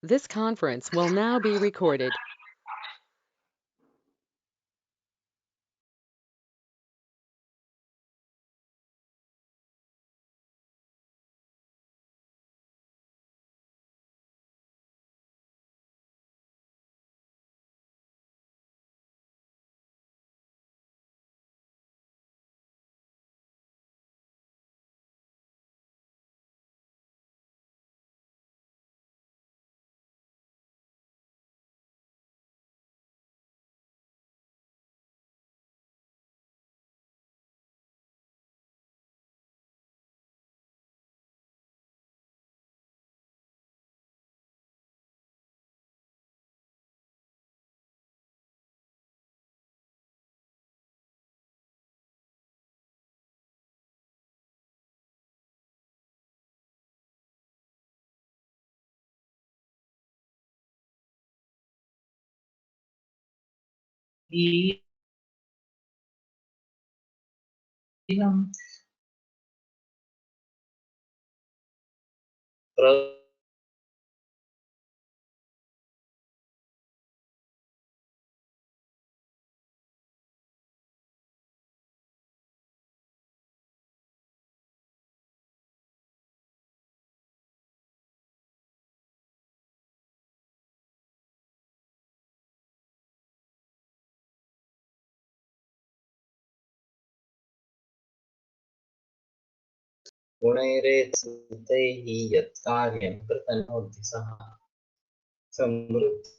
This conference will now be recorded. हम गुणैरेत्सुतैः यत्कार्यं कृतनोति सः समृद्धि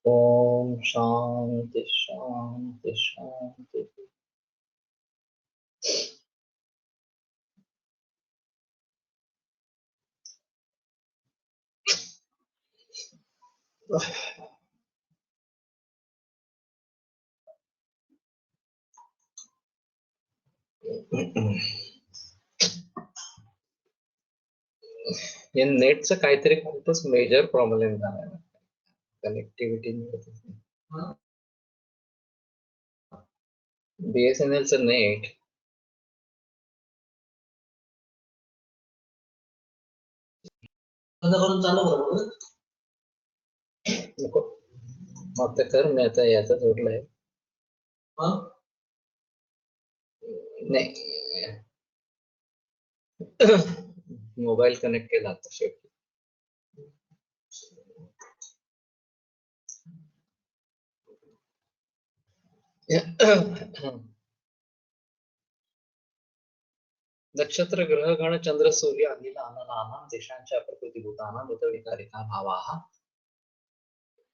ओम शांति शांति शांति। ये नेटचं काहीतरी खूपच मेजर प्रॉब्लेम झालाय ना, कनेक्टिव्हिटी बीएसएनएलचं नेट करून चालू करू नको, मग ते कर. मी आता याचा जोडलाय नाही, मोबाईल कनेक्ट केला आता शेवटी. नक्षत्र ग्रह गण चंद्र सूर्य अनिल नाना देशांच्या प्रकृतीभूताना मृतविकारिता भावाः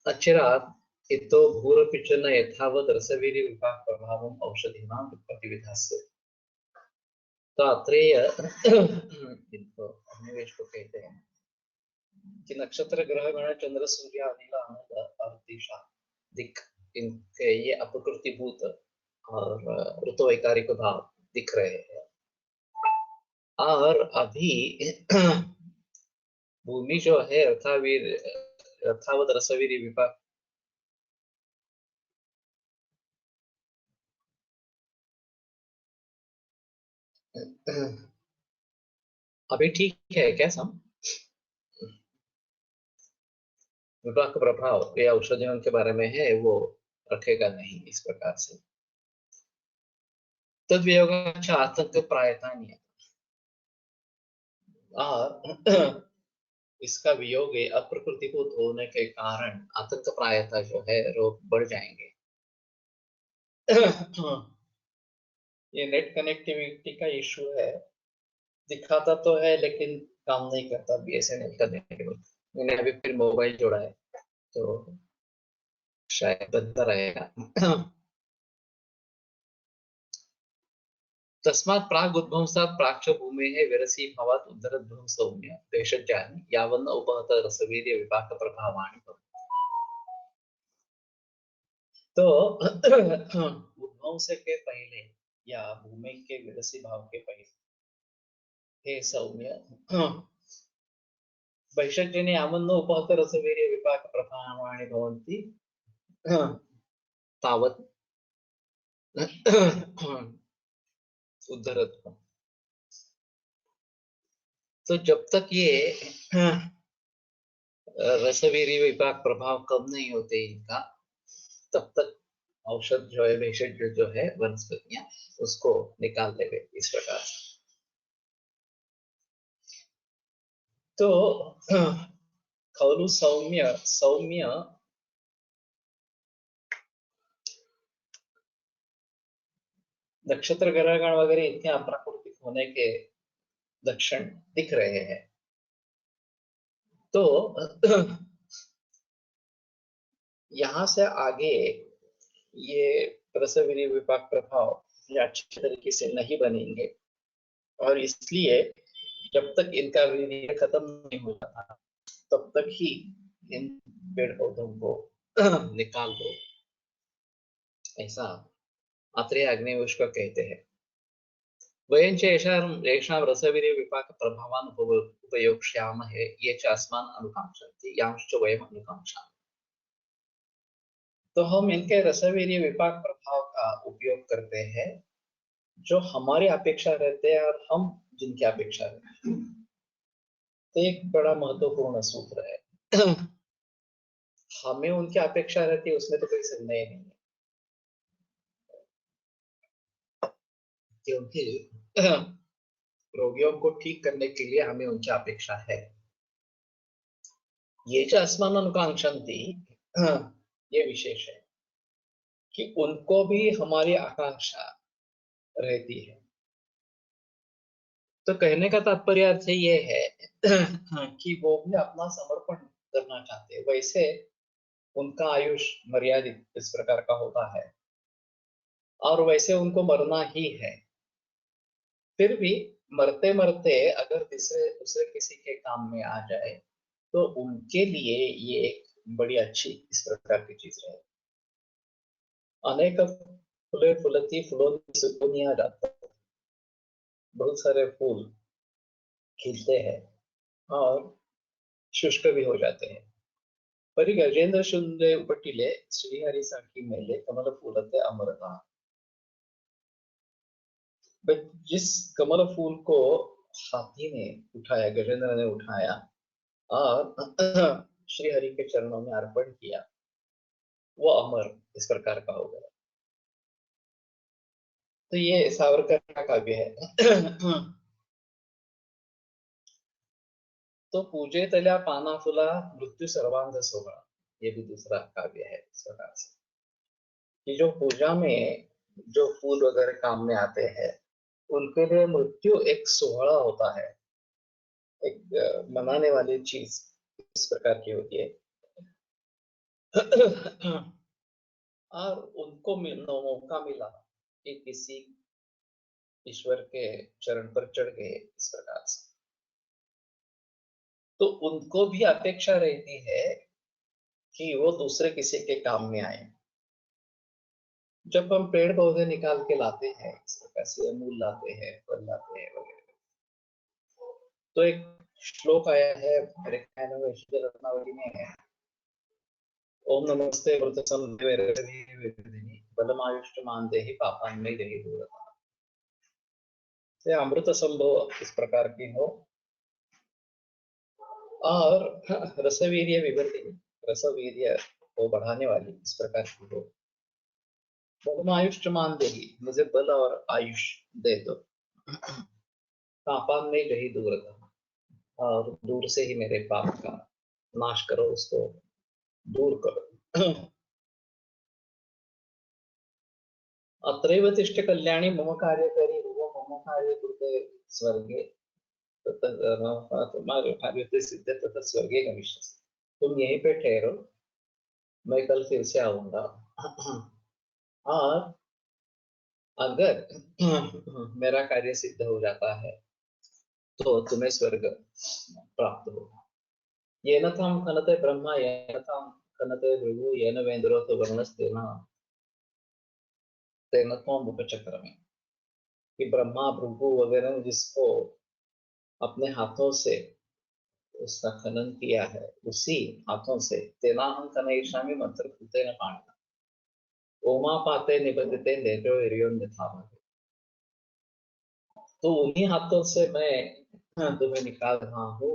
अचिरात् इतो भूरपिचन यथावत् रसवीर्य विपाक प्रभावम् औषधीनां प्रतिविधास्य तात्रेय अग्निवेश को कहते हैं कि नक्षत्र ग्रह गण चंद्र सूर्य अनिल आनंद और दिशा दिक, इनके ये अपकृतिभूत और ऋतुवैकारिक भाव दिख रहे हैं। और अभी भूमि जो है यथावत रसवीर विपाक अभी ठीक है क्या? सम विपाक प्रभाव ये औषधियों के बारे में है, वो रखेगा नहीं इस प्रकार से। तद्वियोगाच्या आतंक प्रायता नहीं। और इसका वियोग अप्रकृतिभूत होने के कारण आतंक प्रायता जो है रोग बढ़ जाएंगे। ये नेट कनेक्टिविटी का इशू है, दिखाता तो है लेकिन काम नहीं करता BSNL का नेटवर्क। मैंने अभी फिर मोबाइल जोड़ा है तो शायद बनता रहेगा। तस्मात् प्राग उद्भंसात् प्राक्ष भूमेः विरसी भवात् उद्धरध्वं सौम्य देशज्ञानि यावन्न उपहत रसवीर्य विपाक प्रभावाणि भवन्ति। तो उद्भंस के पहले या भूमि के विरसी भाव के पहले हे सौम्य वैशज्ञानि यावन्न उपहत रसवीर्य विपाक प्रभावाणि भवन्ति तावत् उद्धरध्वं। तो जब तक ये रसवीर्य विपाक प्रभाव कम नहीं होते इनका, तब तक औषध जो है भेषज जो है वनस्पतियां उसको निकाल देवे इस प्रकार से। तो खौलु सौम्य सौम्य नक्षत्र ग्रहगण वगैरह इतने अप्राकृतिक होने के लक्षण दिख रहे हैं। तो यहाँ से आगे ये रसवीर्य विपाक प्रभाव अच्छी तरीके से नहीं बनेंगे, और इसलिए जब तक इनका वीर्य खत्म नहीं हो जाता तब तक ही इन पेड़ पौधों को निकाल दो, ऐसा आत्रेय अग्निवेश को कहते हैं। वयं च येषां रसवीर्य विपाक प्रभावान् उपयोक्ष्यामहे ये च अस्मान् अनुकांक्षन्ति यांश्च वयम् अनुकांक्षामः। तो हम इनके रसवीर्य विपाक प्रभाव का उपयोग करते हैं जो हमारी अपेक्षा रहते हैं और हम जिनकी अपेक्षा रहते हैं। तो एक बड़ा महत्वपूर्ण सूत्र है। हमें उनकी अपेक्षा रहती है उसमें तो कोई संदेह नहीं है, क्योंकि रोगियों को ठीक करने के लिए हमें उनकी अपेक्षा है। ये जो अस्मान अनुकांक्षन्ति, ये विशेष है कि उनको भी हमारी आकांक्षा रहती है। तो कहने का तात्पर्य अर्थ ये है कि वो भी अपना समर्पण करना चाहते हैं। वैसे उनका आयुष मर्यादित इस प्रकार का होता है और वैसे उनको मरना ही है। फिर भी मरते मरते अगर दूसरे किसी के काम में आ जाए तो उनके लिए ये एक बड़ी अच्छी इस प्रकार की चीज है। अनेक फुले फुलती फूलों की सुकूनिया जाता है, बहुत सारे फूल खिलते हैं और शुष्क भी हो जाते हैं। परि गजेंद्र शुंदे उपटिले श्रीहरि साखी मेले कमल फूलते अमरता। जिस कमल फूल को हाथी ने उठाया, गजेंद्र ने उठाया और श्री हरि के चरणों में अर्पण किया, वो अमर इस प्रकार का हो गया। तो ये सावरकर का काव्य है। तो पूजे तल्या पाना फुला मृत्यु सर्वांग सोगा, ये भी दूसरा काव्य है इस प्रकार से कि जो पूजा में जो फूल वगैरह काम में आते हैं उनके लिए मृत्यु एक सोहरा होता है, एक मनाने वाली चीज इस प्रकार की होती है। और उनको मौका मिला कि किसी ईश्वर के चरण पर चढ़ गए इस प्रकार से, तो उनको भी अपेक्षा रहती है कि वो दूसरे किसी के काम में आए। जब हम पेड़ पौधे निकाल के लाते हैं इस प्रकार से, मूल लाते हैं, फल लाते हैं वगैरह, तो एक श्लोक आया है मेरे ख्याल में रत्नावली में है, ओम नमस्ते बलमायुष्मान देहि पापान्मयी देहि दूरता। से अमृत संभव इस प्रकार की हो और रसवीर्य विवर्धिनी, रसवीर्य को बढ़ाने वाली इस प्रकार की हो। बलमायुष्मान देहि, मुझे बल और आयुष दे दो, पापान्मयी देहि दूरता, और दूर से ही मेरे पाप का नाश करो, उसको दूर करो। अत्रैव तिष्ठ कल्याणी मम कार्यकरी भुवो मम कार्य कृते स्वर्गे तुम्हारे कार्य सिद्ध तथा स्वर्गे गमिष्यसि। तुम यहीं पे ठहरो, मैं कल फिर से आऊंगा। और अगर मेरा कार्य सिद्ध हो जाता है तो तुम्हें स्वर्ग प्राप्त होगा। येन तां खनते ब्रह्मा येन तां खनते भृगु येन वेन्द्रो वर्णस्तेन तेन त्वम् उपचक्रमे। कि ब्रह्मा भृगु वगैरह ने जिसको अपने हाथों से उसका खनन किया है, उसी हाथों से तेनाहं खनयिष्यामि मंत्र कृतेन पाणिना ओमापाते निबद्धते नेत्रो हिरण्यथा। तो उन्हीं हाथों से मैं तुम्हें निकाल रहा हूँ।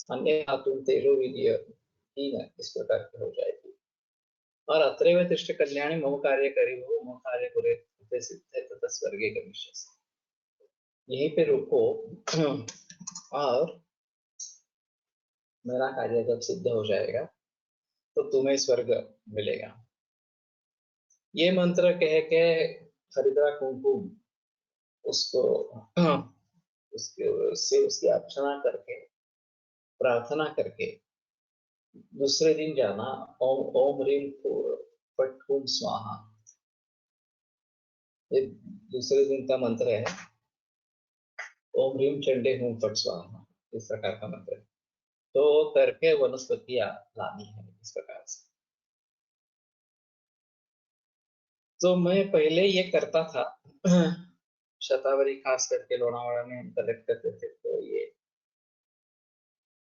अन्य हाथों तेरो विधिय ही न इस प्रकार की हो जाएगी। और अत्रैव तिष्ठ कल्याणी मम कार्य करी हो मम कार्य करे सिद्धे तथा स्वर्गे गमिष्यसि। यहीं पे रुको और मेरा कार्य जब सिद्ध हो जाएगा तो तुम्हें स्वर्ग मिलेगा। ये मंत्र कह के हरिद्रा कुमकुम उसको उसकी अर्चना करके प्रार्थना करके दूसरे दिन जाना। ओम ओम ह्रीम फट हुम स्वाहा, ये दूसरे दिन का मंत्र है। ओम ह्रीम चंडे हुम फट स्वाहा, इस प्रकार का मंत्र है। तो करके वनस्पतियां लानी है इस प्रकार से। तो मैं पहले ये करता था। शतावरी खास करके लोनावाड़ा में हम कलेक्ट करते थे, तो ये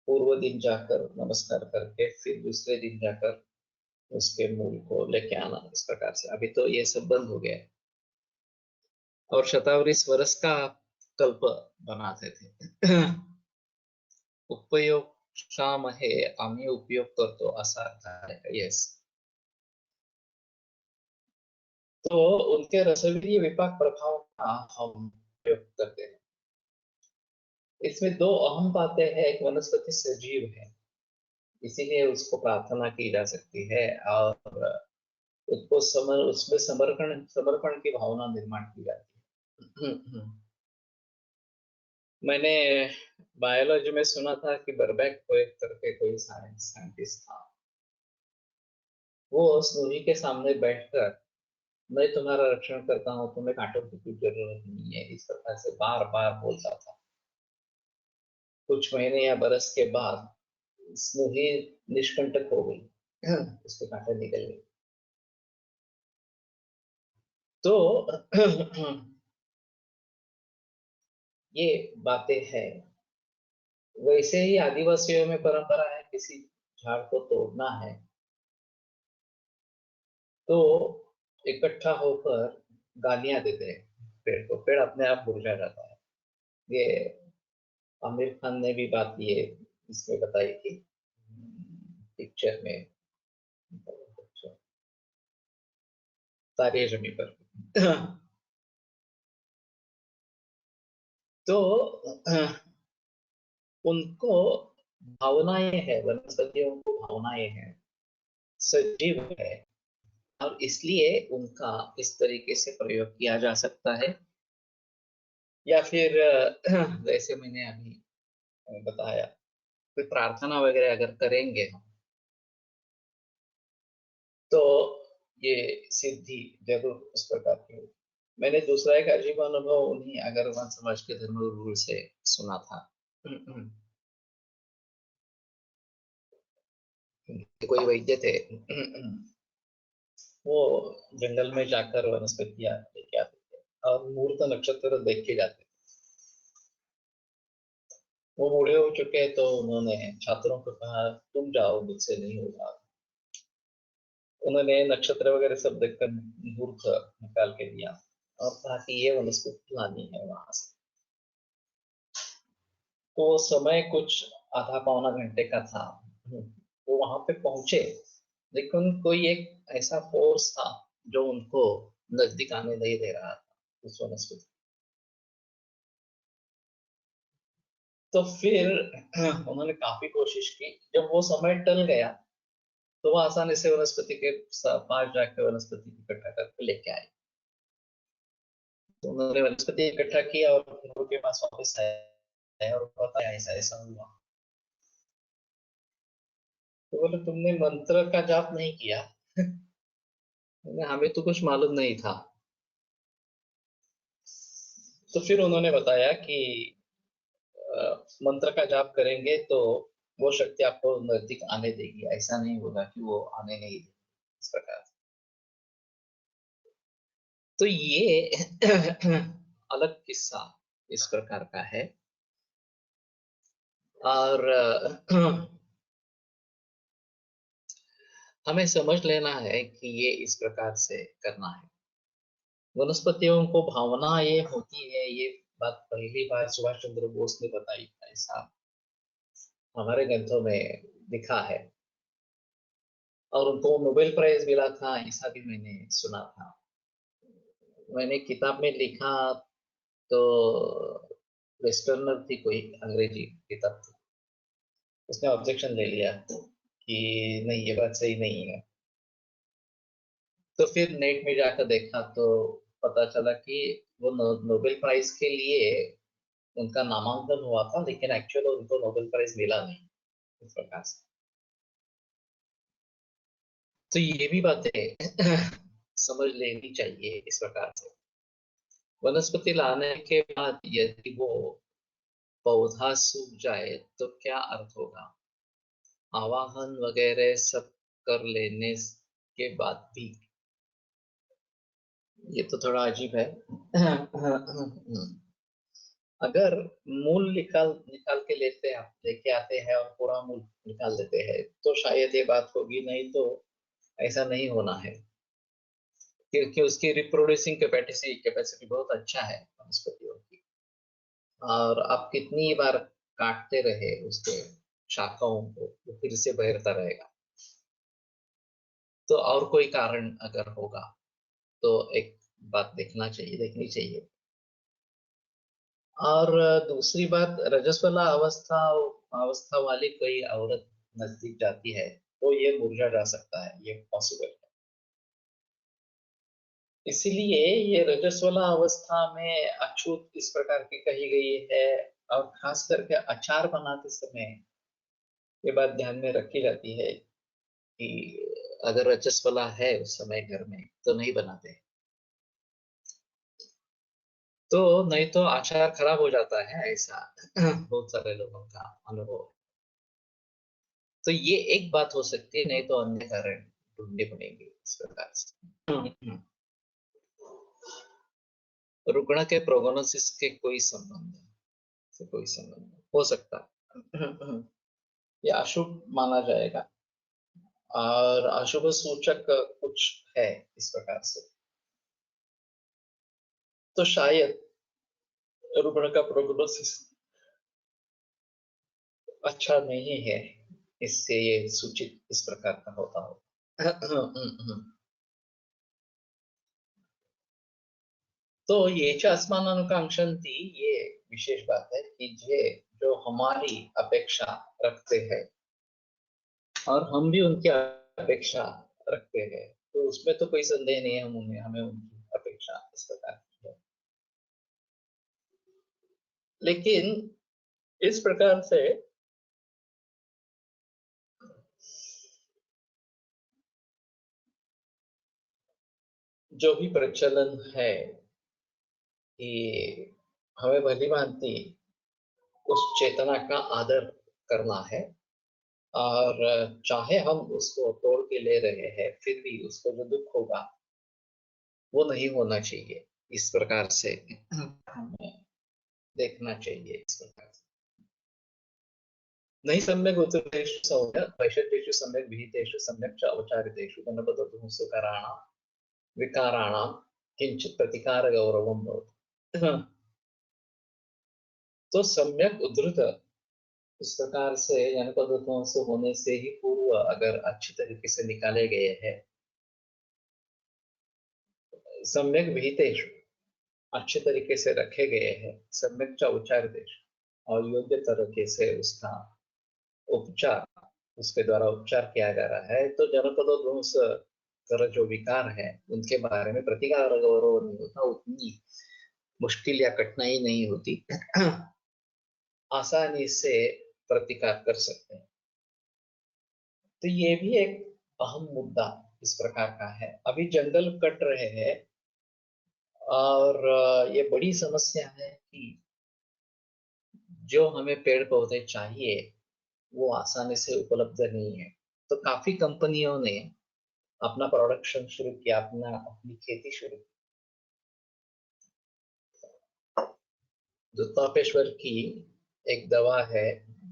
पूर्व दिन जाकर नमस्कार करके फिर दूसरे दिन जाकर उसके मूल को लेके आना, इस प्रकार से। अभी तो ये सब बंद हो गया है। और शतावरी स्वरस का कल्प बनाते थे। उपयोग शाम है, आम्ही उपयोग करतो असा अर्थ आहे। यस, तो उनके रसवीय विपाक प्रभाव का हम उपयोग करते हैं। इसमें दो अहम बातें हैं। एक, वनस्पति सजीव है, इसीलिए उसको प्रार्थना की जा सकती है और उसको उसमें समर्पण समर्पण की भावना निर्माण की जाती है। मैंने बायोलॉजी में सुना था कि बर्बैक को एक करके कोई साइंटिस्ट था, वो स्नूही के सामने बैठकर मैं तुम्हारा रक्षण करता हूँ, तुम्हें कांटों की कोई जरूरत नहीं है, इस प्रकार से बार बार बोलता था। कुछ महीने या बरस के बाद स्नूही निष्कंटक हो गई, उसके कांटे निकल गए। तो ये बातें हैं। वैसे ही आदिवासियों में परंपरा है, किसी झाड़ को तोड़ना है तो इकट्ठा होकर गालियां देते हैं पेड़ को, पेड़ अपने आप मुरझा जाता है। ये आमिर खान ने भी बात ये इसमें बताई थी पिक्चर में, तारे जमी पर। तो उनको भावनाएं है, वनस्पतियों को भावनाएं हैं, सजीव है, और इसलिए उनका इस तरीके से प्रयोग किया जा सकता है। या फिर जैसे मैंने अभी बताया, कोई प्रार्थना वगैरह अगर करेंगे हम तो ये सिद्धि जरूर उस प्रकार की होगी। मैंने दूसरा एक अजीब अनुभव उन्हीं अग्रवाल समाज के धर्मगुरु से सुना था। कोई वैद्य थे, वो जंगल में जाकर वनस्पतियां लेके आते थे और मुहूर्त नक्षत्र देख के जाते थे। वो बूढ़े हो चुके हैं, तो उन्होंने छात्रों को कहा तुम जाओ, मुझसे नहीं होगा। उन्होंने नक्षत्र वगैरह सब देखकर मुहूर्त निकाल के दिया और कहा कि ये वनस्पति लानी है वहां से। तो समय कुछ आधा पौना घंटे का था। वो वहां पे पहुंचे, लेकिन कोई एक ऐसा फोर्स था जो उनको नजदीक आने नहीं दे रहा था उस वनस्पति। तो फिर उन्होंने काफी कोशिश की। जब वो समय टल गया तो वो आसानी से वनस्पति के 5 लाख के वनस्पति इकट्ठा करके लेके आए। तो उन्होंने वनस्पति इकट्ठा किया और फिर उनके पास वापस आए और बताया ऐसा ऐसा हुआ। तो बोले तुमने मंत्र का जाप नहीं किया। हमें तो कुछ मालूम नहीं था। तो फिर उन्होंने बताया कि मंत्र का जाप करेंगे तो वो शक्ति आपको नजदीक आने देगी, ऐसा नहीं होगा कि वो आने नहीं देगी, इस प्रकार। तो ये अलग किस्सा इस प्रकार का है। और हमें समझ लेना है कि ये इस प्रकार से करना है। वनस्पतियों को भावना ये होती है, ये बात पहली बार सुभाष चंद्र बोस ने बताई, ऐसा हमारे ग्रंथों में लिखा है। और उनको नोबेल प्राइज मिला था, ऐसा भी मैंने सुना था। मैंने किताब में लिखा तो वेस्टर्नर थी, कोई अंग्रेजी किताब थी, उसने ऑब्जेक्शन ले लिया कि नहीं, ये बात सही नहीं है। तो फिर नेट में जाकर देखा तो पता चला कि वो नोबेल प्राइज के लिए उनका नामांकन हुआ था, लेकिन एक्चुअली उनको नोबेल प्राइज मिला नहीं, इस प्रकार से। तो ये भी बातें समझ लेनी चाहिए इस प्रकार से। वनस्पति लाने के बाद यदि वो पौधा सूख जाए तो क्या अर्थ होगा? आवाहन वगैरह सब कर लेने के बाद भी ये तो थोड़ा अजीब है। अगर मूल निकाल निकाल के लेके आते हैं और पूरा मूल निकाल देते हैं तो शायद ये बात होगी, नहीं तो ऐसा नहीं होना है। क्योंकि उसकी रिप्रोड्यूसिंग कैपेसिटी बहुत अच्छा है वनस्पतियों की। और आप कितनी बार काटते रहे उसके शाखाओं को, वो फिर से बहरता रहेगा। तो और कोई कारण अगर होगा तो एक बात देखनी चाहिए। और दूसरी बात, रजस्वला अवस्था अवस्था वाली कोई औरत नजदीक जाती है तो ये मुरझा जा सकता है, ये पॉसिबल है। इसीलिए ये रजस्वला अवस्था में अछूत इस प्रकार की कही गई है। और खास करके अचार बनाते समय ये बात ध्यान में रखी जाती है कि अगर रजस्वला है उस समय घर में तो नहीं बनाते, तो नहीं तो अचार खराब हो जाता है, ऐसा बहुत सारे लोगों का अनुभव। तो ये एक बात हो सकती है, नहीं तो अन्य कारण ढूंढने पड़ेंगे इस प्रकार से। रुग्ण के प्रोगोनोसिस के कोई संबंध हो सकता है। ये अशुभ माना जाएगा और अशुभ सूचक कुछ है इस प्रकार से। तो शायद रुग्ण का प्रोगोनोसिस अच्छा नहीं है, इससे ये सूचित इस प्रकार का होता हो। तो ये च अस्माननुकांक्षन्ति, ये विशेष बात है कि ये जो हमारी अपेक्षा रखते हैं और हम भी उनकी अपेक्षा रखते हैं, तो उसमें तो कोई संदेह नहीं है, हमें उनकी अपेक्षा इस प्रकार की है। लेकिन इस प्रकार से जो भी प्रचलन है कि हमें भली भांति उस चेतना का आदर करना है, और चाहे हम उसको तोड़ के ले रहे हैं फिर भी उसको जो दुख होगा वो नहीं होना चाहिए, इस प्रकार से हमें देखना चाहिए इस प्रकार से। नहीं सम्यक उत्तरेषु सम्यक वैशट्येषु सम्यक विहितेषु सम्यक च अवचारितेषु गणपततु सुकराणां विकाराणां किंचित प्रतिकार गौरवम भवति। तो सम्यक उद्धृत इस प्रकार से जनपद ध्वंस होने से ही पूर्व अगर अच्छी तरीके से निकाले गए हैं, सम्यक विहितेषु अच्छे तरीके से रखे गए हैं, सम्यक च उच्चारितेषु और योग्य तरीके से उसका उपचार उसके द्वारा उपचार किया जा रहा है, तो जनपदों ध्वंस तरह जो विकार है उनके बारे में प्रतिकार गौरव नहीं होता, उतनी मुश्किल या कठिनाई नहीं होती। आसानी से प्रतिकार कर सकते हैं। तो ये भी एक अहम मुद्दा इस प्रकार का है। अभी जंगल कट रहे हैं और ये बड़ी समस्या है कि जो हमें पेड़ पौधे चाहिए वो आसानी से उपलब्ध नहीं है। तो काफी कंपनियों ने अपना प्रोडक्शन शुरू किया, अपनी खेती शुरू की। दुर्तापेश्वर की एक दवा है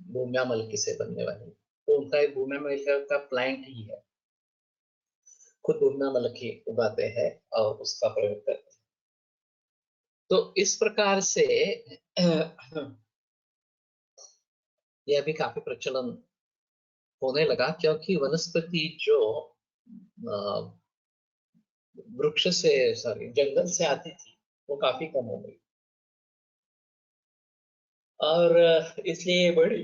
भूमिया मलकी से बनने वाली, तो उनका एक भूमिया मलकी का प्लांट ही है, खुद भूमिया मलकी उगाते हैं और उसका प्रयोग करते हैं। तो इस प्रकार से यह भी काफी प्रचलन होने लगा, क्योंकि वनस्पति जो वृक्ष से सॉरी जंगल से आती थी वो काफी कम हो गई, और इसलिए बड़ी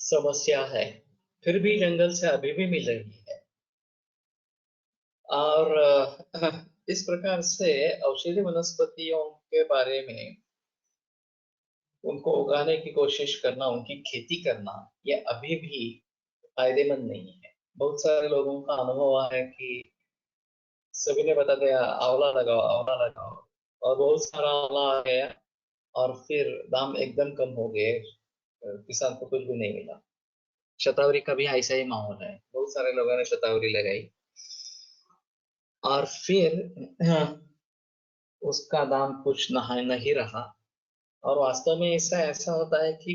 समस्या है। फिर भी जंगल से अभी भी मिल रही है, और इस प्रकार से औषधि वनस्पतियों के बारे में उनको उगाने की कोशिश करना, उनकी खेती करना, ये अभी भी फायदेमंद नहीं है। बहुत सारे लोगों का अनुभव हुआ है कि सभी ने बता दिया आंवला लगाओ आंवला लगाओ, और बहुत सारा आंवला आ गया और फिर दाम एकदम कम हो गए, किसान को कुछ भी नहीं मिला। शतावरी का भी ऐसा ही माहौल है, बहुत सारे लोगों ने शतावरी लगाई और फिर उसका दाम कुछ नहीं रहा। और वास्तव में ऐसा ऐसा होता है कि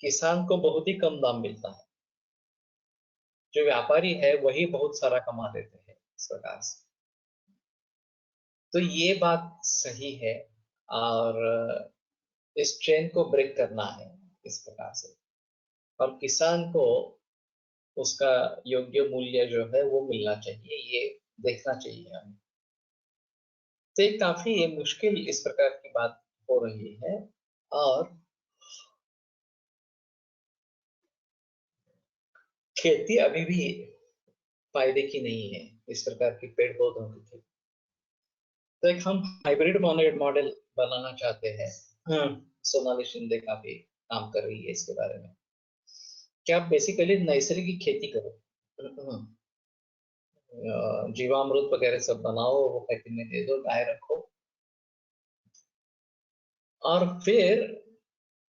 किसान को बहुत ही कम दाम मिलता है, जो व्यापारी है वही बहुत सारा कमा देते हैं इस प्रकार से। तो ये बात सही है, और इस चेन को ब्रेक करना है इस प्रकार से, और किसान को उसका योग्य मूल्य जो है वो मिलना चाहिए, ये देखना चाहिए हमें। तो ये काफी मुश्किल इस प्रकार की बात हो रही है, और खेती अभी भी फायदे की नहीं है इस प्रकार की पेड़ पौधों की खेती। तो एक हम हाइब्रिड मॉडल बनाना चाहते हैं। सोनाली शिंदे काफी काम कर रही है इसके बारे में, कि आप बेसिकली नैसर्गिक खेती करो, जीवामृत वगैरह सब बनाओ, वो खेती में दे दो, गाय रखो, और फिर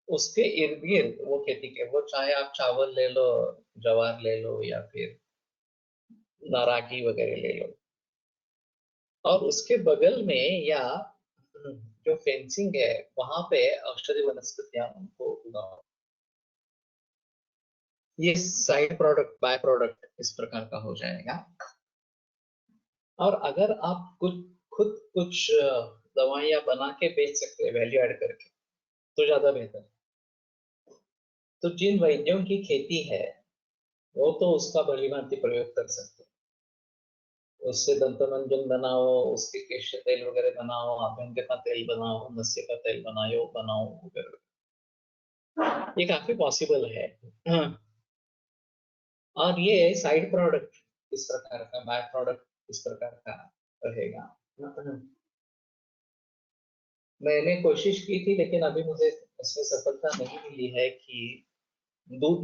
उसके इर्द गिर्द वो खेती के, वो चाहे आप चावल ले लो, ज्वार ले लो, या फिर नारागी वगैरह ले लो, और उसके बगल में या जो फेंसिंग है वहां पे औषधि वनस्पतियां उनको उगाओ। ये साइड प्रोडक्ट बाय प्रोडक्ट इस प्रकार का हो जाएगा। और अगर आप खुद कुछ दवाइयां बना के बेच सकते हैं वैल्यू ऐड करके, तो ज्यादा बेहतर है। तो जिन वैद्यों की खेती है वो तो उसका भली भांति प्रयोग कर सकते हैं, उससे दंतमंजन बनाओ, उसके केश तेल वगैरह बनाओ, अभ्यंग का तेल बनाओ, नस्य का तेल बनाओ वगैरह, ये काफी पॉसिबल है। और ये साइड प्रोडक्ट इस प्रकार का, बाय प्रोडक्ट इस प्रकार का रहेगा। मैंने कोशिश की थी लेकिन अभी मुझे इसमें सफलता नहीं मिली है कि दूध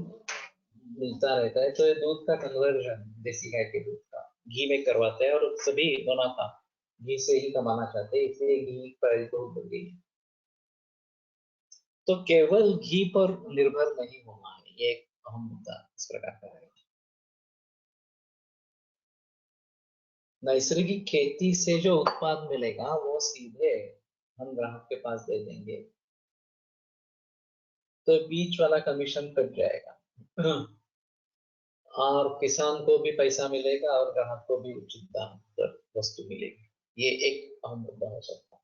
मिलता रहता है, तो ये दूध का कन्वर्जन देसी गाय के दूध का घी में करवाते हैं, और सभी मुनाफा घी से ही कमाना चाहते हैं, इसलिए घी की प्राइस बहुत बढ़ गई है। तो केवल घी पर निर्भर नहीं होना है, ये एक अहम मुद्दा इस प्रकार का है। नैसर्गिक खेती से जो उत्पाद मिलेगा वो सीधे हम ग्राहक के पास दे देंगे, तो बीच वाला कमीशन कट जाएगा, और किसान को भी पैसा मिलेगा और ग्राहक को भी उचित दाम पर वस्तु मिलेगी। ये एक अहम मुद्दा हो सकता है।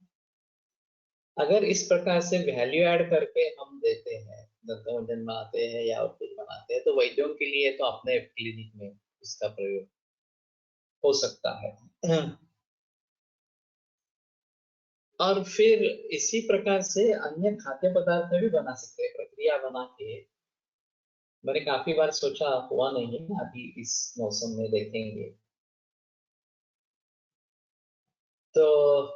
अगर इस प्रकार से वैल्यू ऐड करके हम देते हैं, दंतमंजन बनाते हैं या और कुछ बनाते हैं, तो वैद्यों के लिए तो अपने क्लिनिक में इसका प्रयोग हो सकता है। और फिर इसी प्रकार से अन्य खाद्य पदार्थ भी बना सकते हैं, प्रक्रिया बना के। मैंने काफी बार सोचा, हुआ नहीं है, अभी इस मौसम में देखेंगे। तो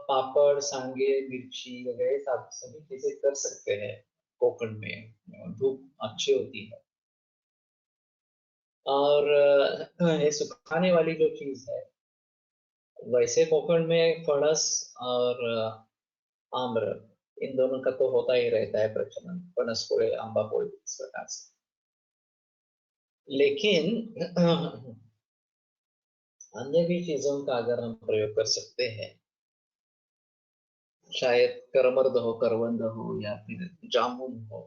पापड़, सांगे, मिर्ची वगैरह सब सभी चीजें कर सकते हैं कोकण में, धूप अच्छी होती है। और ये सुखाने वाली जो चीज है, वैसे कोकण में फणस और आम्र, इन दोनों का तो होता ही रहता है प्रचलन, फणस पोड़े, आंबा पोड़े, इस प्रकार से। लेकिन अन्य भी चीजों का अगर हम प्रयोग कर सकते हैं, शायद करमर्द हो, करवंद हो, या फिर जामुन हो,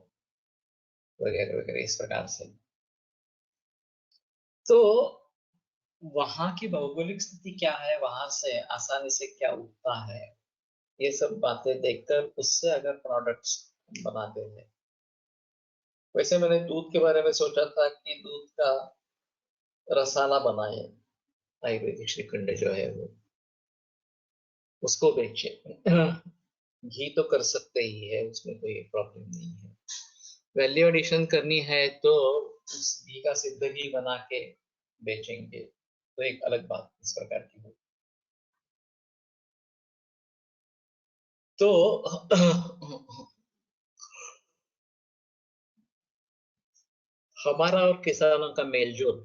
वगैरह वगैरह इस प्रकार से। तो वहां की भौगोलिक स्थिति क्या है, वहां से आसानी से क्या उगता है, ये सब बातें देखकर उससे अगर प्रोडक्ट्स बनाते हैं। वैसे मैंने दूध के बारे में सोचा था कि दूध का रसाला बनाए, आयुर्वेदिक श्रीखंड जो है वो, उसको बेचे। घी तो कर सकते ही है, उसमें कोई प्रॉब्लम नहीं है। वैल्यू एडिशन करनी है तो उस घी का सिद्ध घी बना के बेचेंगे, तो एक अलग बात इस प्रकार की हो। तो हमारा और किसानों का मेलजोल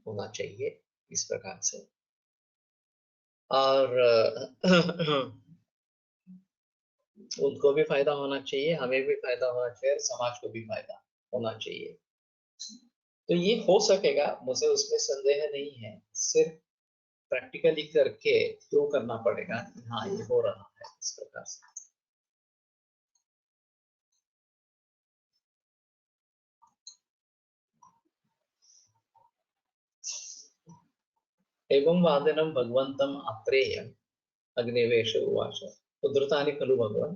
होना चाहिए इस प्रकार से। और उनको भी फायदा होना चाहिए, हमें भी फायदा होना चाहिए, और समाज को भी फायदा होना चाहिए। तो ये हो सकेगा, मुझे उसमें संदेह नहीं है। सिर्फ प्रैक्टिकली करके प्रूव करना पड़ेगा कि हाँ ये हो रहा है इस प्रकार से। एवं वादिनं भगवन्तम् आत्रेयम् अग्निवेश उवाच उद्धृतानि खलु भगवन्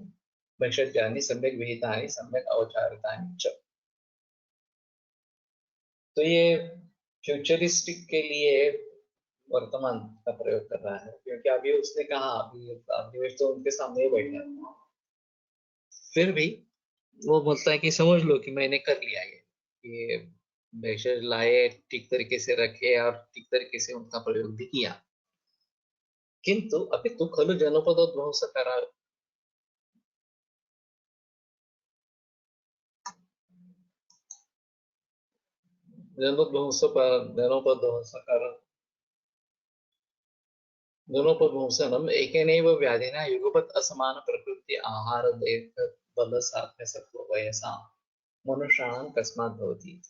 भैषज्यानि सम्यक् विहितानि सम्यक् अवचारितानि च। तो ये फ्यूचरिस्टिक के लिए वर्तमान का प्रयोग कर रहा है, क्योंकि अभी उसने कहा, अभी अग्निवेश तो उनके सामने ही बैठा है, फिर भी वो बोलता है कि समझ लो कि मैंने कर लिया ये भेषज लाए, ठीक तरीके से रखे और ठीक तरीके से उनका प्रयोग भी किया। किंतु अभी तु खलु जनपदोद्भवस्य करा, जनोद्भवस्य जनपदोद्भवस्य कारण जनोपध्वंसनम एकेनैव व्याधिना युगपत् असमान प्रकृति आहार देह बल साध्य सत्व वयसा मनुष्याणां कस्मात् भवति।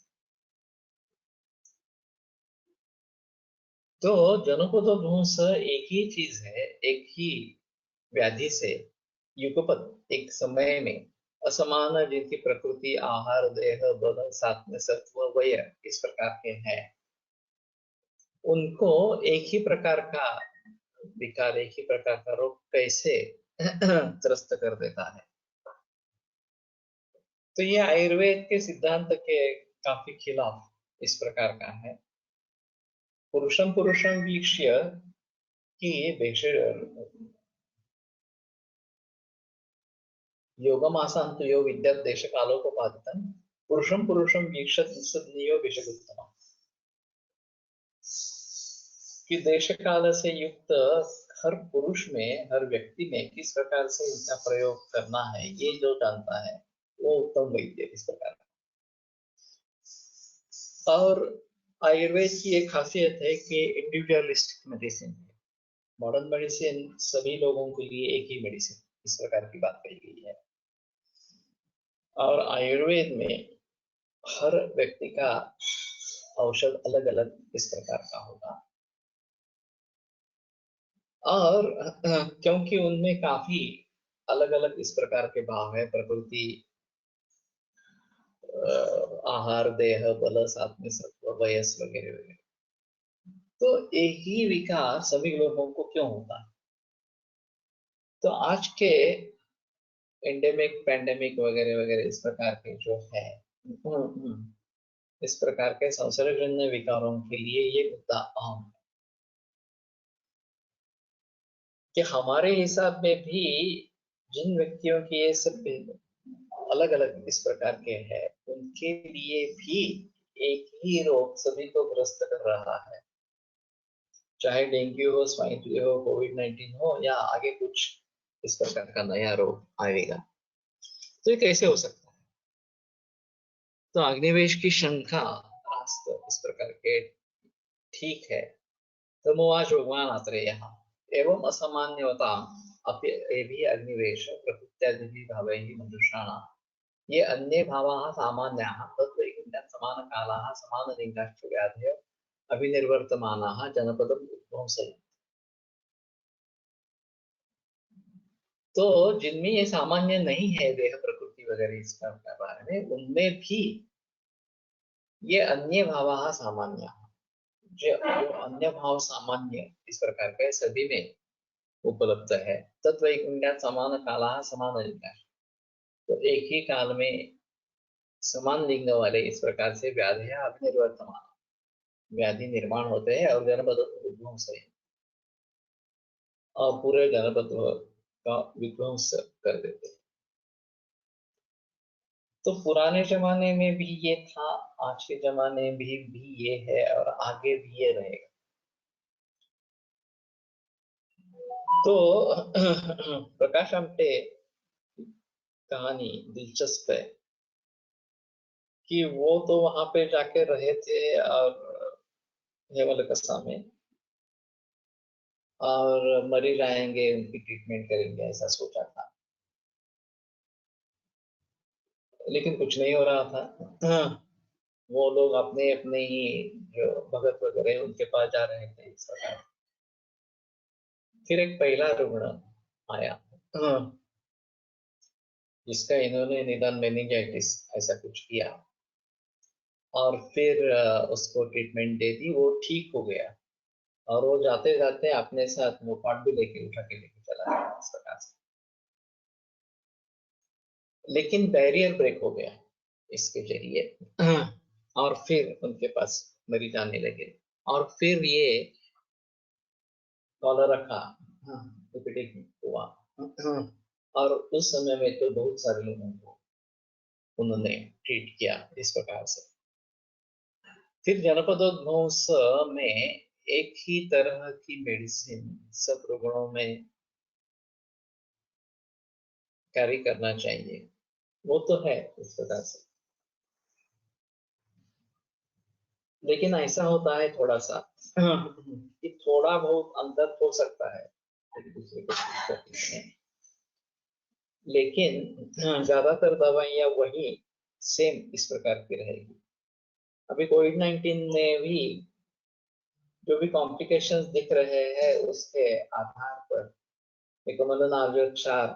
तो जनपदोद्भवंस एक ही चीज है, एक ही व्याधि से युगपत एक समय में असमान जिनकी प्रकृति आहार देह बल सात्म्य सत्व वय इस प्रकार के हैं, उनको एक ही प्रकार का विकार, एक ही प्रकार का रोग कैसे त्रस्त कर देता है। तो ये आयुर्वेद के सिद्धांत के काफी खिलाफ इस प्रकार का है। पुरुषम पुरुषम वीक्ष्य की योगमासांत यो विद्या देश कालोपपादितम पुरुषम पुरुषम वीक्षत नियो विषगुप्तम। कि देश काल से युक्त हर पुरुष में, हर व्यक्ति में किस प्रकार से इनका प्रयोग करना है, ये जो जानता है वो उत्तम वैद्य इस प्रकार। और आयुर्वेद की एक खासियत है कि इंडिविजुअलिस्टिक मेडिसिन है। मॉडर्न मेडिसिन सभी लोगों के लिए एक ही मेडिसिन, इस प्रकार की बात कही गई है। और आयुर्वेद में हर व्यक्ति का औषध अलग अलग इस प्रकार का होगा। और क्योंकि उनमें काफी अलग अलग इस प्रकार के भाव है, प्रकृति आहार देह बल सात्म्य सत्व वयस वगैरह वगैरह, तो एक ही विकार सभी लोगों को क्यों होता है। तो आज के एंडेमिक पैंडेमिक वगैरह वगैरह इस प्रकार के जो है, इस प्रकार के संसर्गजन्य विकारों के लिए ये मुद्दा अहम है कि हमारे हिसाब में भी जिन व्यक्तियों की ये सब अलग अलग इस प्रकार के हैं, उनके लिए भी एक ही रोग सभी को ग्रस्त कर रहा है, चाहे डेंगू हो, स्वाइन फ्लू हो, कोविड-19 हो या आगे कुछ इस प्रकार का नया रोग आएगा। तो ये कैसे हो सकता है? तो अग्निवेश की शंका रास्ते इस प्रकार के ठीक है। तमोवाच भगवान आत्रेयः एवं असामान्यवताम् अपि एभिः अग्निवेश प्रकृत्यादिभिः भावैः मनुष्याणां ये अन्ये भावाः सामान्याः तद्वैकुण्ठ्यात् समानकालाः समानलिङ्गाश्च व्याधयः अभिनिर्वर्तमानाः जनपदम् उद्ध्वंसयन्ति। तो जिनमें ये सामान्य नहीं है देह प्रकृति वगैरह इसका बारे में, उनमें भी ये अन्य भावाः सामान्याः, जो अन्य भाव सामान्य इस प्रकार के सभी में उपलब्ध है। तद्वैकुण्ठ्यात् समान कालाः समान लिंगाः, तो एक ही काल में समान लिंग वाले इस प्रकार से व्याधि अभिनिर्वर्तमान व्याधि निर्माण होते हैं और जनपद विध्वंस है और पूरे जनपद का विध्वंस कर देते हैं। तो पुराने जमाने में भी ये था, आज के जमाने में भी ये है और आगे भी ये रहेगा। तो प्रकाश आमटे कहानी दिलचस्प है कि वो तो वहां पे जाके रहे थे और हेमलकसा में, और मरीज आएंगे उनकी ट्रीटमेंट करेंगे ऐसा सोचा था, लेकिन कुछ नहीं हो रहा था। वो लोग अपने अपने ही जो भगत वगैरह उनके पास जा रहे थे इस प्रकार। फिर एक पहला रुग्ण आया जिसका इन्होंने निदान मेनिंजाइटिस ऐसा कुछ किया और फिर उसको ट्रीटमेंट दे दी, वो ठीक हो गया और वो जाते जाते अपने साथ वो पार्ट भी लेके उठा के लेके चला गया इस प्रकार से। लेकिन बैरियर ब्रेक हो गया इसके जरिए और फिर उनके पास मरीज आने लगे और फिर ये कॉलरा का एपिडेमिक हुआ और उस समय में तो बहुत सारे लोगों को उन्होंने ट्रीट किया इस प्रकार से। फिर जनपदोद्भव में एक ही तरह की मेडिसिन सब रोगों में कैरी करना चाहिए, वो तो है इस प्रकार से, लेकिन ऐसा होता है थोड़ा सा कि थोड़ा बहुत अंतर हो सकता है एक दूसरे को ठीक करने में, लेकिन ज्यादातर दवाइयां वही सेम इस प्रकार की रहेगी। अभी कोविड-19 में भी जो भी कॉम्प्लिकेशंस दिख रहे हैं उसके आधार पर एकमलनावक्षार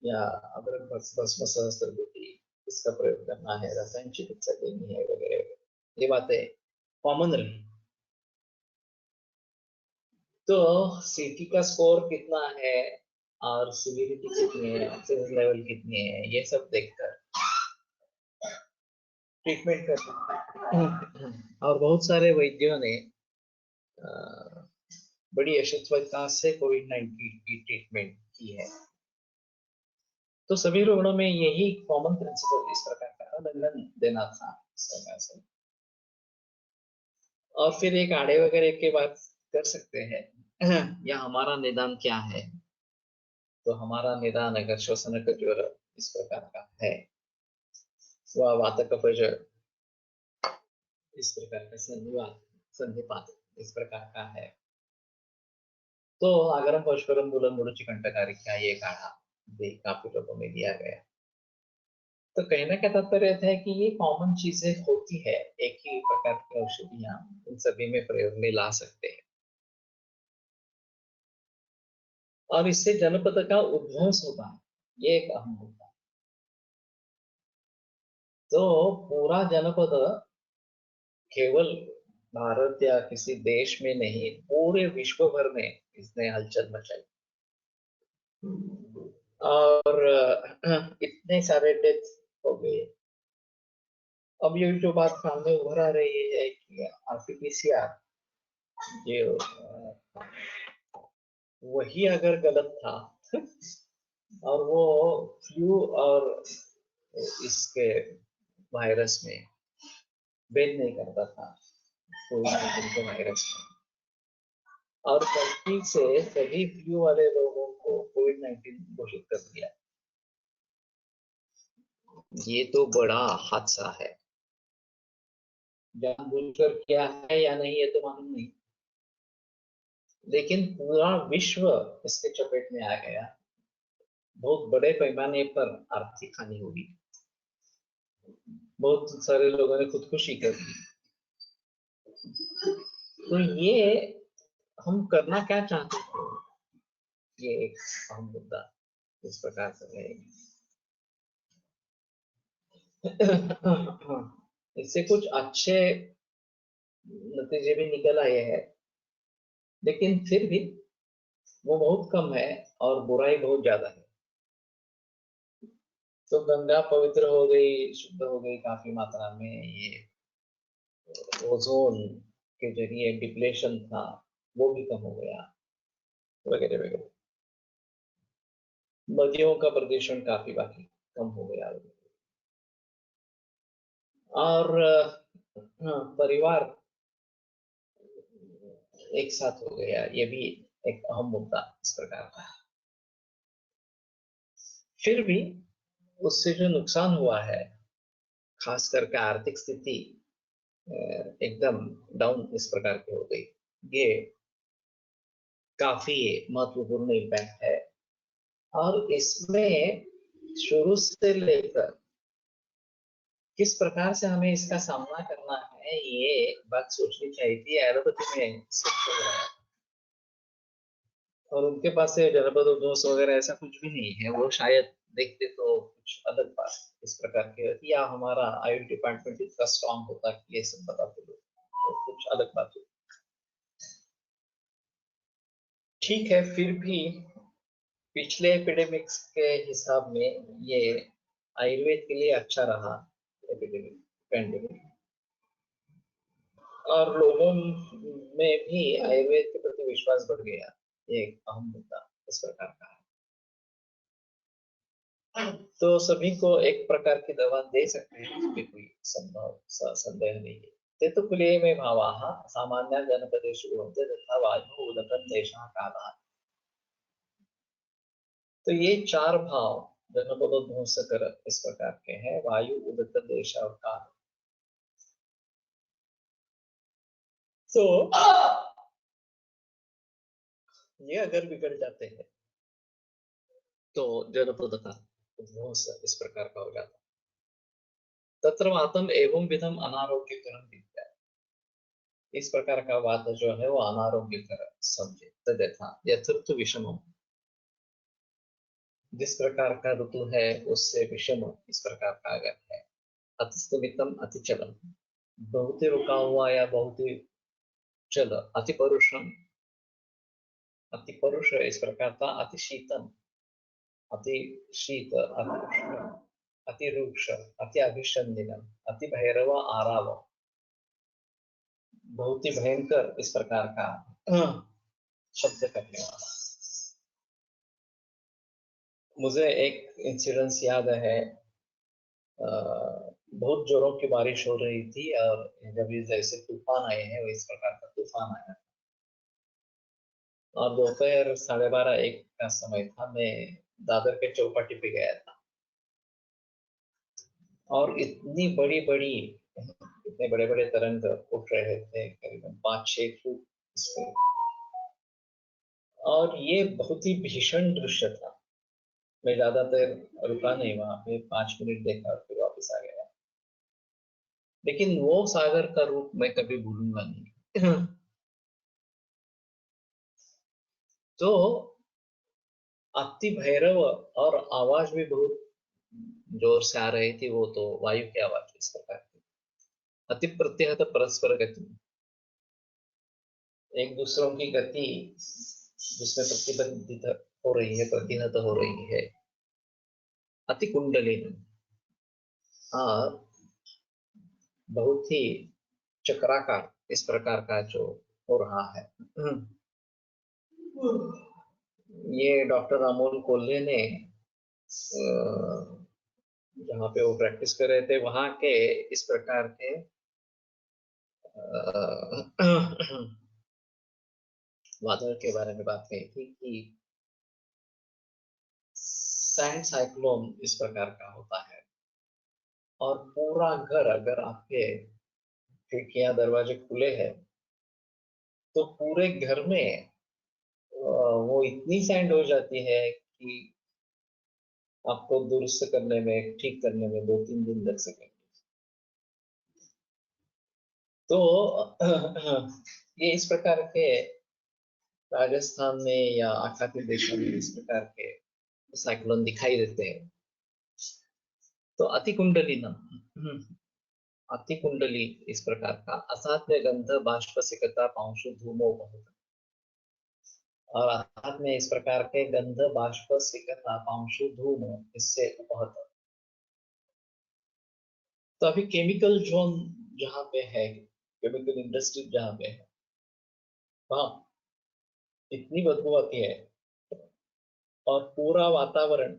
या अदरक भस्म सहस्त्रबुद्धि इसका प्रयोग करना है, रसायन चिकित्सा देनी है वगैरह, ये बातें कॉमन रही। तो सीटी का स्कोर कितना है और सिविरिटी कितनी है, ऑक्सीजन लेवल कितनी है, ये सब देखकर ट्रीटमेंट कर सकते हैं। और बहुत सारे वैद्यों ने बड़ी यशस्वता से कोविड-19 की ट्रीटमेंट की है। तो सभी रोगों में यही कॉमन प्रिंसिपल इस प्रकार का उल्लंघन देना था इस प्रकार से। और फिर एक आड़े वगैरह के बात कर सकते हैं या हमारा निदान क्या है। तो हमारा निदान अगर श्वसन का ज्वर इस प्रकार का है, वह वात कफज इस प्रकार का संधिवात संधिपात इस प्रकार का है, तो अगरम पशुरम मूलम मुड़ुचि कंटकारिका ये काढ़ा भी काफी लोगों में दिया गया। तो कहने का तात्पर्य है कि ये कॉमन चीजें होती है, एक ही प्रकार की औषधियां इन सभी में प्रयोग में ला सकते हैं और इससे जनपद का उद्ध्वंस होता है, ये एक अहम होता है। तो पूरा जनपद केवल भारत या किसी देश में नहीं, पूरे विश्व भर में इसने हलचल मचाई और इतने सारे डेथ हो गए। अब ये जो बात सामने उभर आ रही है कि आरटीपीसीआर ये वही अगर गलत था और वो फ्लू और इसके वायरस में भेद नहीं करता था, कोविड-19 के वायरस में। और गलती से सभी फ्लू वाले लोगों को कोविड-19 घोषित कर दिया। ये तो बड़ा हादसा है। जानबूझकर किया है या नहीं ये तो मालूम नहीं, लेकिन पूरा विश्व इसके चपेट में आ गया। बहुत बड़े पैमाने पर आर्थिक हानि हुई। बहुत सारे लोगों ने खुदकुशी कर दी। तो ये हम करना क्या चाहते थे, ये एक अहम मुद्दा इस प्रकार से है। इससे कुछ अच्छे नतीजे भी निकल आए हैं, लेकिन फिर भी वो बहुत कम है और बुराई बहुत ज्यादा है। तो गंगा पवित्र हो गई, शुद्ध हो गई काफी मात्रा में। ये ओजोन के जरिए डिप्लेशन था, वो भी कम हो गया, वगैरह वगैरह। नदियों का प्रदूषण काफी बाकी कम हो गया। और परिवार एक साथ हो गया, ये भी एक अहम मुद्दा इस प्रकार का। फिर भी उससे जो नुकसान हुआ है, खास करके आर्थिक स्थिति एकदम डाउन इस प्रकार की हो गई, ये काफी महत्वपूर्ण इम्पैक्ट है। और इसमें शुरू से लेकर किस प्रकार से हमें इसका सामना करना है, ये बात सोचनी चाहिए थी। एलोपैथी में शिफ्ट हो रहा है और उनके पास से जनपद उद्घोष वगैरह ऐसा कुछ भी नहीं है। वो शायद देखते तो कुछ अलग बात इस प्रकार की होती, या हमारा आयुष डिपार्टमेंट इतना स्ट्रांग होता कि ये सब बताते लोग, तो कुछ अलग बात होती। ठीक है, फिर भी पिछले एपिडेमिक्स के हिसाब में ये आयुर्वेद के लिए अच्छा रहा एपिडेमिक, पेंडेमिक। और लोगों में भी आयुर्वेद के प्रति विश्वास बढ़ गया, ये एक अहम मुद्दा इस प्रकार का है। तो सभी को एक प्रकार की दवा दे सकते हैं, इसमें कोई संदेह नहीं है। ते तो कुले में भावाः सामान्य जनपदेषु भवन्ति तथा वायुः उदकं तेषां कालः। तो ये चार भाव जनपदोद्भवसकर इस प्रकार के हैं, वायु, उदक, देश और काल। तो ये अगर बिगड़ जाते हैं तो जनपद का उद्भव इस प्रकार का हो जाता है। तत्र वातम एवं विधम अनारोग्यकरम विद्या, इस प्रकार का वात जो है वो अनारोग्यकर समझे। तथा यथार्थ विषम, जिस प्रकार का ऋतु है उससे विषम इस प्रकार का अगर है। अतिस्थमितम अतिचलम, बहुत ही रुका हुआ या बहुत ही चल। अतिपरुषम, अति परुष इस प्रकार का। अति शीतम, अति शीत, अति उष्ण, अति रूक्ष, अति अभिषंदिनम, अति भैरव आराव, बहुत ही भयंकर इस प्रकार का शब्द करने वाला। मुझे एक इंसिडेंस याद है, बहुत जोरों की बारिश हो रही थी और जब ये जैसे तूफान आए हैं, वो इस प्रकार का तूफान आया और दोपहर 12:30-1 का समय था। मैं दादर के चौपाटी पे गया था और इतने बड़े बड़े तरंग उठ रहे थे, करीबन 5-6 फुट इसके। और ये बहुत ही भीषण दृश्य था। मैं ज्यादा देर रुका नहीं वहां पे, 5 मिनट देखा और फिर वापस आ गया। लेकिन वो सागर का रूप मैं कभी भूलूंगा नहीं। तो अति भैरव, और आवाज भी बहुत जोर से आ रही थी। वो तो वायु की आवाज इस प्रकार की। अति प्रत्यहत परस्पर गति, एक दूसरों की गति जिसमें प्रतिबंधित हो रही है, प्रतिहत हो रही है। अति कुंडलीन, और बहुत ही चक्राकार इस प्रकार का जो हो रहा है। ये डॉक्टर अमोल कोल्हे ने जहाँ पे वो प्रैक्टिस कर रहे थे वहां के इस प्रकार के वादळ के बारे में बात कही थी कि सैंड साइक्लोन इस प्रकार का होता है और पूरा घर, अगर आपके खिड़कियां दरवाजे खुले हैं तो पूरे घर में वो इतनी सैंड हो जाती है कि आपको दुरुस्त करने में, ठीक करने में 2-3 दिन लग सकेंगे। तो ये इस प्रकार के राजस्थान में या आखाती देशों में इस प्रकार के साइक्लोन दिखाई देते हैं। तो अतिकुंडली इस प्रकार का असाध्य गंध बाष्पसिकता पांशु धूमो बहुत, और अर्थात में इस प्रकार के गंध बाष्पसिकता पांशु धूम इससे उपहत। तो अभी केमिकल जोन जहाँ पे है, केमिकल इंडस्ट्री जहाँ पे है, वहां इतनी बदबू आती है और पूरा वातावरण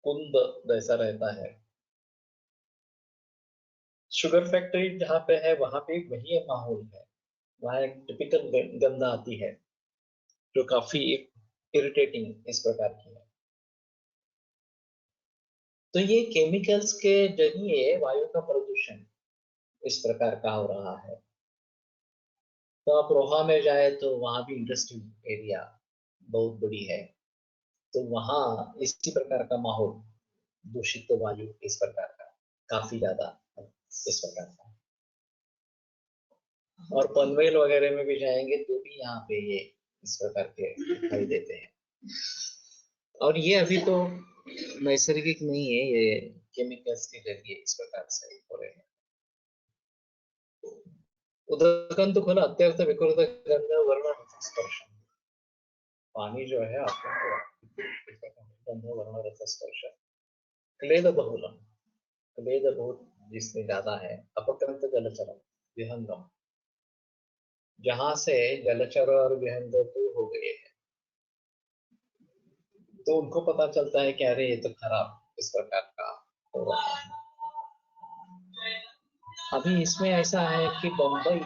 कुंद जैसा रहता है। शुगर फैक्ट्री जहाँ पे है वहां पे वही माहौल है, वहां एक टिपिकल गंध आती है जो काफी इरिटेटिंग इस प्रकार की है। तो ये केमिकल्स के जरिए वायु का प्रदूषण इस प्रकार का हो रहा है। तो आप रोहा में जाए तो वहां भी इंडस्ट्रियल एरिया बहुत बड़ी है, तो वहां इसी प्रकार का माहौल, दूषित वायु इस प्रकार का काफी ज्यादा इस प्रकार का। और पनवेल वगैरह में भी जाएंगे तो भी यहाँ पे ये इस प्रकार के दिखाई देते हैं। और ये अभी तो नैसर्गिक नहीं है, ये केमिकल्स के जरिए इस प्रकार से हो रहे हैं। उदकंत खोला अत्यर्थ विकृत गंध वर्ण स्पर्श, पानी जो है गंध वर्ण रस स्पर्श। क्लेद बहुलम, क्लेद बहुत जिसमें ज्यादा है। अपक्रंत जलचरम विहंगम, जहां से जलचर और विहंग दूर हो गए हैं तो उनको पता चलता है कि अरे ये तो खराब इस प्रकार का हो रहा है। अभी इसमें ऐसा है कि बम्बई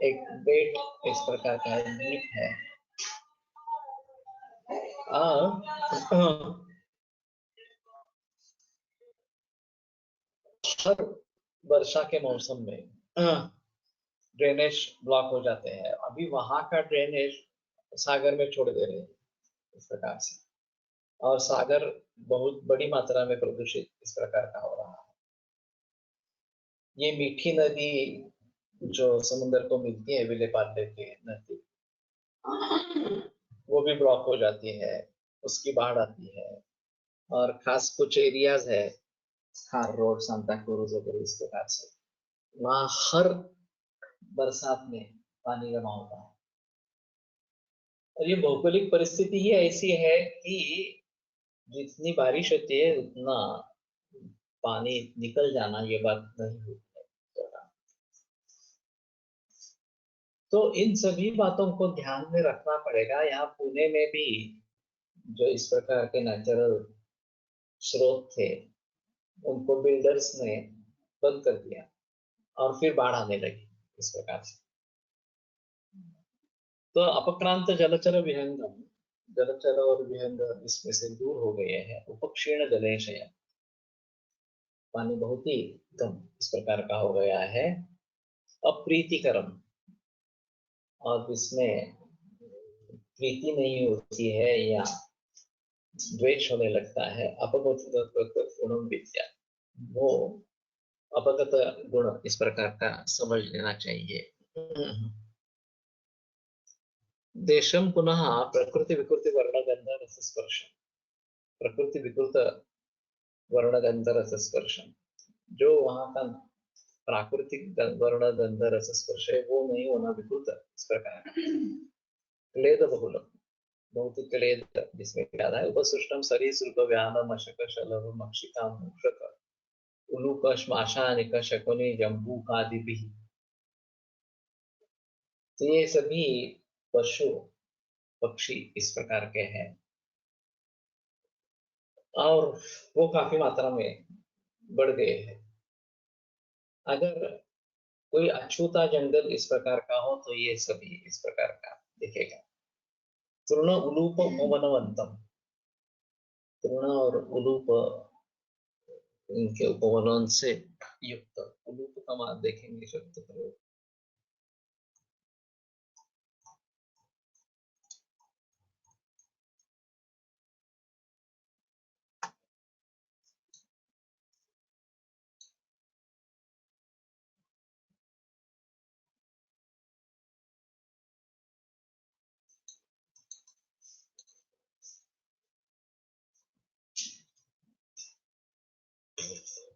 एक बेट इस प्रकार का द्वीप है। हर वर्षा के मौसम में ड्रेनेज ब्लॉक हो जाते हैं। अभी वहां का ड्रेनेज सागर में छोड़ दे रहे हैं इस प्रकार से, और सागर बहुत बड़ी मात्रा में प्रदूषित इस प्रकार का हो रहा है। ये मीठी नदी जो समुद्र को मिलती है विलेपार्ले के नदी, वो भी ब्लॉक हो जाती है, उसकी बाढ़ आती है। और खास कुछ एरियाज है, खार रोड, सांता क्रूज वगैरह इस प्रकार से, वहाँ हर बरसात में पानी जमा होता है। और ये भौगोलिक परिस्थिति ही ऐसी है कि जितनी बारिश होती है उतना पानी निकल जाना ये बात नहीं होती है। तो इन सभी बातों को ध्यान में रखना पड़ेगा। यहाँ पुणे में भी जो इस प्रकार के नेचुरल स्रोत थे उनको बिल्डर्स ने बंद कर दिया और फिर बाढ़ आने लगी इस प्रकार से। तो अपक्रांत जलचर विहंगम, जलचर और विहंग इसमें से दूर हो गए हैं। उपक्षीण जलेशय, पानी बहुत ही कम इस प्रकार का हो गया है। अप्रीतिकरम, और इसमें प्रीति नहीं होती है या द्वेष होने लगता है। अपगत गुणम विद्या, वो अपगत गुण इस प्रकार का समझ लेना चाहिए। देशम पुनः प्रकृति विकृति वर्णगंध रस स्पर्श, प्रकृति विकृत वर्णगंध रस स्पर्श, जो वहां का प्राकृतिक वर्ण गंध रस स्पर्श है वो नहीं होना विकृत इस प्रकार का। क्लेद बहुलम, बहुत ही क्लेद जिसमें ज्यादा है। उपसृष्टम सरीसृप व्यान मशक शलभ मक्षिका मूषक उलूक श्माशानिक शकुनि जम्बूकादि भी। तो ये सभी पशु पक्षी इस प्रकार के हैं, और वो काफी मात्रा में बढ़ गए हैं। अगर कोई अछूता जंगल इस प्रकार का हो तो ये सभी इस प्रकार का दिखेगा। तृण उलूप उपवनवंतम, तृण और उलूप, इनके उपवनों से युक्त। उलूप का मान देखेंगे शब्द प्रयोग।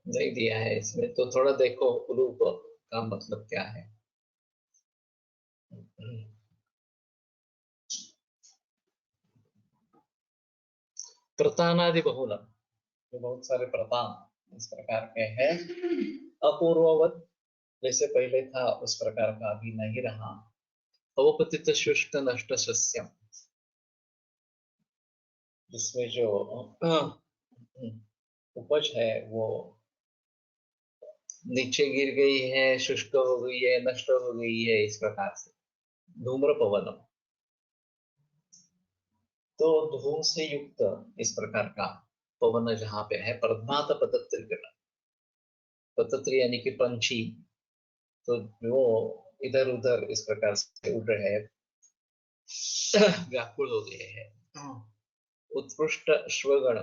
नहीं दिया है इसमें, तो थोड़ा देखो उलूप का मतलब क्या है। प्रतानादि बहुलम, जो बहुत सारे प्रतान इस प्रकार के हैं। अपूर्ववत, जैसे पहले था उस प्रकार का अभी नहीं रहा। अवपतित शुष्क नष्ट सस्यम, जिसमें जो उपज है वो नीचे गिर गई है, शुष्क हो गई है, नष्ट हो गई है, इस प्रकार से। धूम्र पवनम, तो धूम से युक्त इस प्रकार का पवन जहाँ पे है। प्रभात पतत्र, पतत्र यानी कि पंछी, तो वो इधर उधर इस प्रकार से उड़ रहे हैं, व्याकुल हो गए हैं। उत्कृष्ट श्वगण,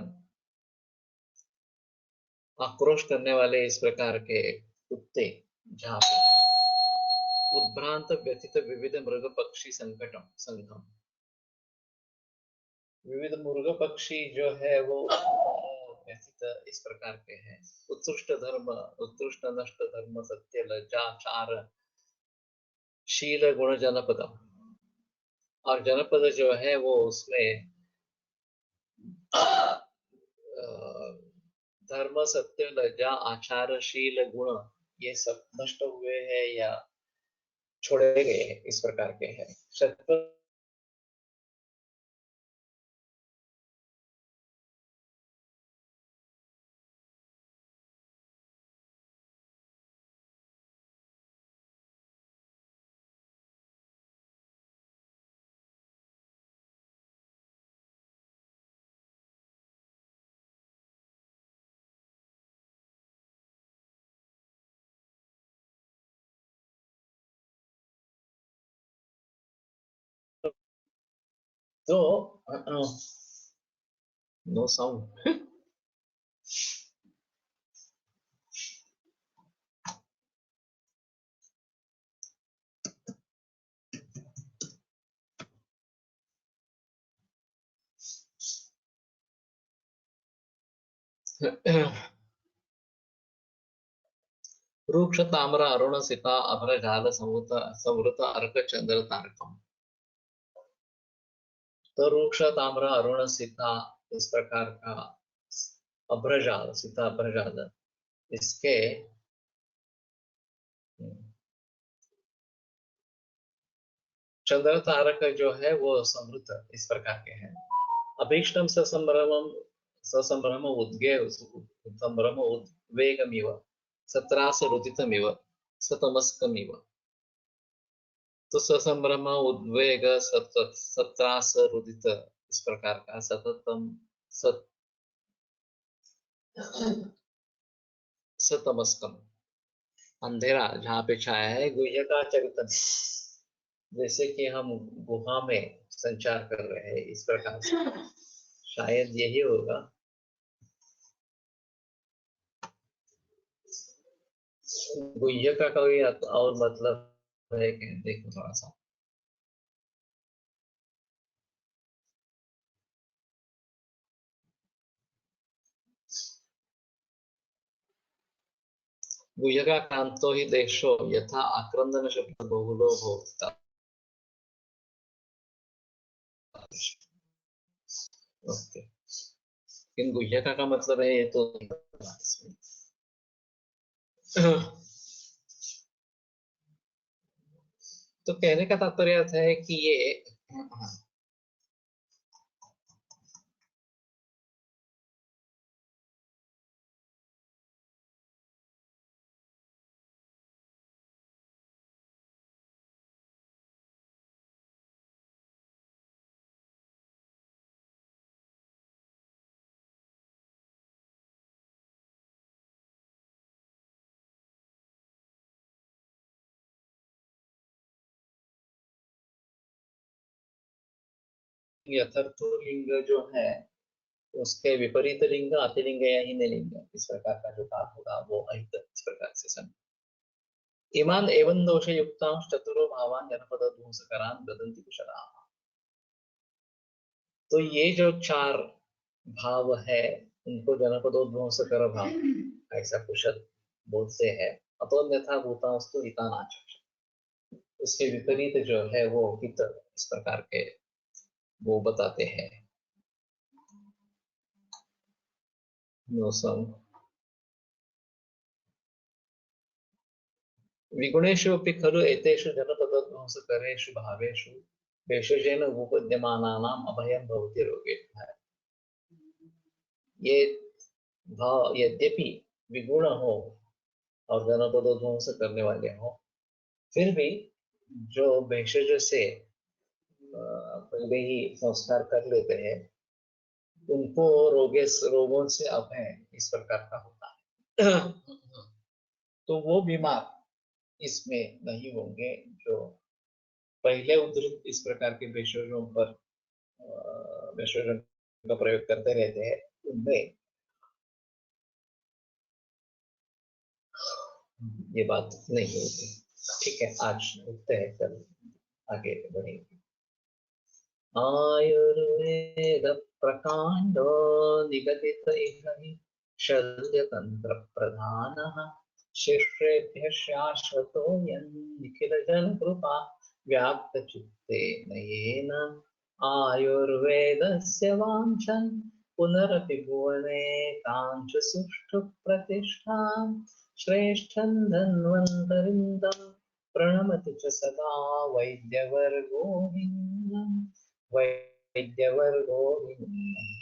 आक्रोश करने वाले इस प्रकार के कुत्ते जहाँ पे। उद्भ्रांत व्यथित विविध मृग पक्षी संकटम संघम, विविध मृग पक्षी जो है वो व्यथित इस प्रकार के हैं। उत्कृष्ट धर्म, उत्कृष्ट नष्ट धर्म, सत्य लज्जा चार शील गुण जनपदम, और जनपद जो है वो उसमें धर्म सत्य लज्जा आचार शील गुण ये सब नष्ट हुए हैं या छोड़े गए हैं, इस प्रकार के हैं। शत्रु तो नो साउंड। रूक्ष ताम्र अरुण सीता अभ्र जाल संवृत संवृत अर्क चंद्र तारकम, तो रूक्ष ताम्र अरुण सीता इस प्रकार का अभ्रजाल, सीता अभ्रजाल, इसके चंद्र तारक जो है वो समृद्ध इस प्रकार के हैं। अभीष्टम ससंभ्रमम, ससंभ्रम उद्गे संभ्रम उद्वेगमिव सत्रास रुदितमिव सतमस्कमिव, तो ससंभ्रम उद्वेग सत्रास रुदित इस प्रकार का सततम सत सतमस्कम, अंधेरा जहाँ पे छाया है। गुह्य का चरितन, जैसे कि हम गुहा में संचार कर रहे हैं इस प्रकार से, शायद यही होगा। गुह्य का कोई और मतलब है कि देखो थोड़ा सा। गुह्य का कांतो ही देशो यथा आक्रंदन शब्द बहुलो होता। ओके, लेकिन गुह्य का मतलब है ये तो तो कहने का तात्पर्य है कि ये यथार्थो लिंग जो है उसके विपरीत लिंग अतिलिंग या ही लिंग इस प्रकार का जो काल होगा वो अहित इस प्रकार से समझ। इमान एवं दोष युक्ता चतुरो भावान जनपद ध्वंसकरान वदन्ति कुशला। तो ये जो चार भाव है उनको जनपदोध्वंसकर भाव ऐसा कुशल बोलते हैं। अतोन्यथा भूतास्तु हितानाच, उसके विपरीत जो है वो हित इस प्रकार के वो बताते हैं। विगुणेषु अपि खलु एतेषु जनपदध्वंसकरेषु भावेषु भेषजेन उपपद्यमानानाम् अभयं भवति रोगे। ये भाव यद्यपि विगुण हो और जनपदध्वंस करने वाले हो, फिर भी जो भेषज से पहले ही संस्कार कर लेते हैं उनको रोगों से अभय इस प्रकार का होता है। तो वो बीमार इसमें नहीं होंगे जो पहले उद्धृत इस प्रकार के भेषजों पर भेषजों का प्रयोग करते रहते हैं, उनमें ये बात नहीं होगी। ठीक है, आज उठते हैं, कल आगे बढ़ेंगे। आयुर्वेद प्रकांडो निगदित इह शल्यतंत्र प्रधानः शिष्येभ्यः शाश्वतोऽयं निखिलजनकृपा व्याप्तचित्तेन येन आयुर्वेदस्य वाञ्छन् पुनरपि भुवने काञ्च सुष्ठु प्रतिष्ठां श्रेष्ठं धन्वन्तरिन्दं प्रणमति च सदा वैद्यवर्गो हिन्दम् वैद्यवर्गो हिन्दम्।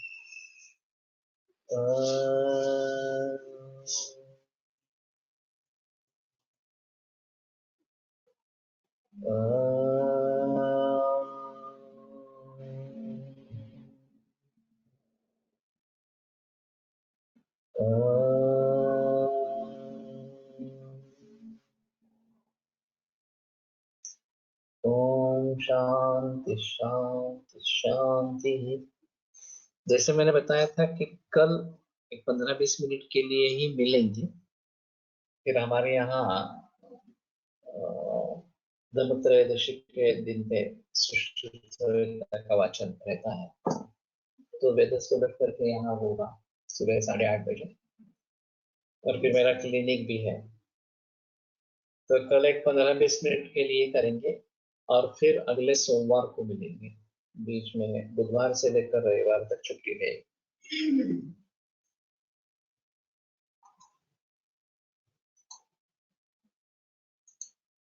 ओम शांति शांति शांति। जैसे मैंने बताया था कि कल एक 15-20 मिनट के लिए ही मिलेंगे, फिर हमारे यहाँ धर्मत्रयोदशी के दिन पे सृष्टि का वाचन रहता है, तो वेद स्टूडेंट करके यहाँ होगा सुबह 8:30 बजे, और फिर मेरा क्लिनिक भी है, तो कल एक 15-20 मिनट के लिए करेंगे और फिर अगले सोमवार को मिलेंगे। बीच में बुधवार से लेकर रविवार तक छुट्टी रहेगी।